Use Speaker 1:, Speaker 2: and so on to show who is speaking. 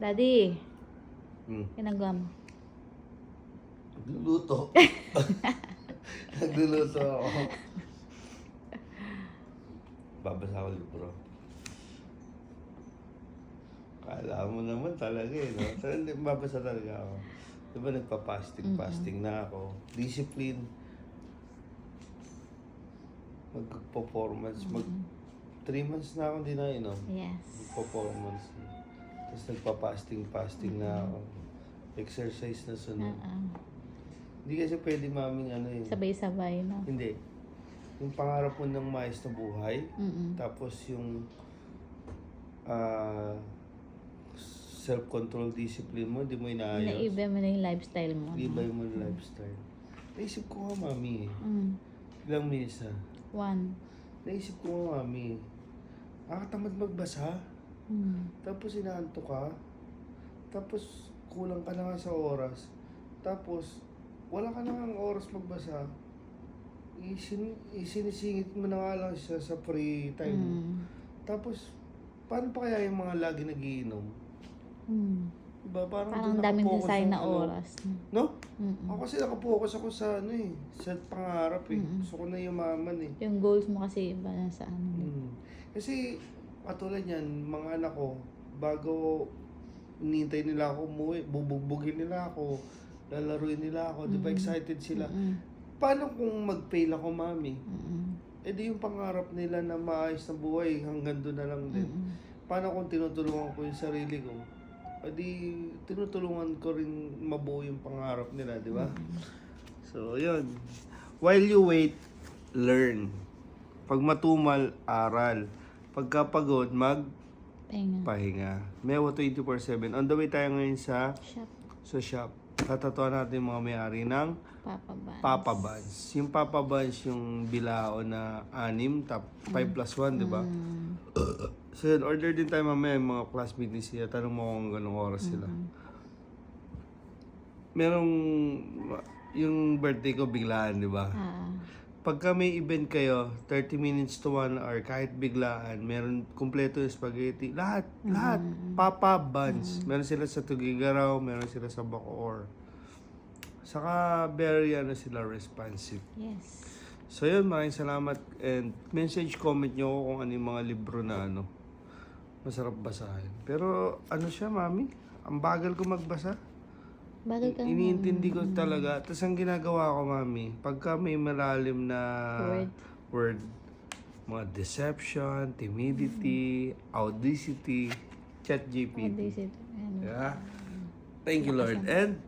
Speaker 1: Daddy,
Speaker 2: Hmm.
Speaker 1: ginagawa mo?
Speaker 2: Nagluluto. Nagluluto ako. Babasa ako libro. Kala mo naman talaga eh, no? Pero hindi, babasa talaga ako. Diba nagpa-fasting na ako. Discipline. Mag-performance. 3 months na ako hindi na inom.
Speaker 1: Yes.
Speaker 2: Mag-performance. Tapos nagpa-fasting na ako. Exercise na sunod. Hindi kasi pwede maming ano eh.
Speaker 1: Sabay-sabay, no?
Speaker 2: Hindi. Yung pangarap mo ng maayos na buhay, tapos yung self-control discipline mo, hindi mo inaayos.
Speaker 1: Naiba mo na yung lifestyle mo.
Speaker 2: Hindi ba yung lifestyle? Naisip ko nga, mami. Ilang minutes na.
Speaker 1: 1.
Speaker 2: Naisip ko nga, mami. Nakakatamad magbasa. Tapos inaantok ka. Tapos kulang ka na nga sa oras. Tapos wala ka na nga oras magbasa. Isinisingit mo na nga lang siya sa free time mo. Tapos, paano pa kaya yung mga lagi nagiinom? Diba? Parang doon
Speaker 1: daming
Speaker 2: nakapokus
Speaker 1: design
Speaker 2: yung
Speaker 1: na oras.
Speaker 2: No? Ako kasi nakapokus ako sa ano eh. Sa pangarap eh. Gusto ko na yumaman eh.
Speaker 1: Yung goals mo kasi iba na sa ano.
Speaker 2: Kasi, katulad yan, mga anak ko, bago nintay nila ako umuwi, bubugbugin nila ako, lalaruin nila ako, di ba excited sila? Paano kung mag-fail ako, mami? Eh di yung pangarap nila na maayos na buhay, hanggang doon na lang din. Paano kung tinutulungan ko yung sarili ko? Eh di tinutulungan ko rin mabuo yung pangarap nila, di ba? So, yun. While you wait, learn. Pag matumal, aral. Pagkapagod,
Speaker 1: Pahinga.
Speaker 2: pahinga. Mewa 24/7. On the way tayo ngayon sa
Speaker 1: Shop.
Speaker 2: shop. Tatatuan natin yung mga may-ari ng
Speaker 1: Papa Buns.
Speaker 2: Papa Buns. Yung Papa Buns, yung bilao na 6, 5+1, di ba? So yun, order din tayo mamaya yung mga classmate ni Sia. Tanong mo kung ganong oras sila. Merong, yung birthday ko biglaan, di ba? Pagka may event kayo, 30 minutes to 1 hour, kahit biglaan, meron kumpleto yung spaghetti. Lahat. Papa Buns. Meron sila sa Tugigaraw, meron sila sa Bacoor. Saka very sila responsive.
Speaker 1: Yes.
Speaker 2: So yun, maraming salamat. And message, comment nyo ako kung ano yung mga libro na masarap basahin. Pero ano siya, mami? Ang bagal ko magbasa.
Speaker 1: Bagal ka
Speaker 2: Iniintindi ko talaga. Tapos ang ginagawa ko, mami, pagka may malalim na word, mga deception, timidity, audacity, ChatGPT. Yeah? Thank you, Lord. And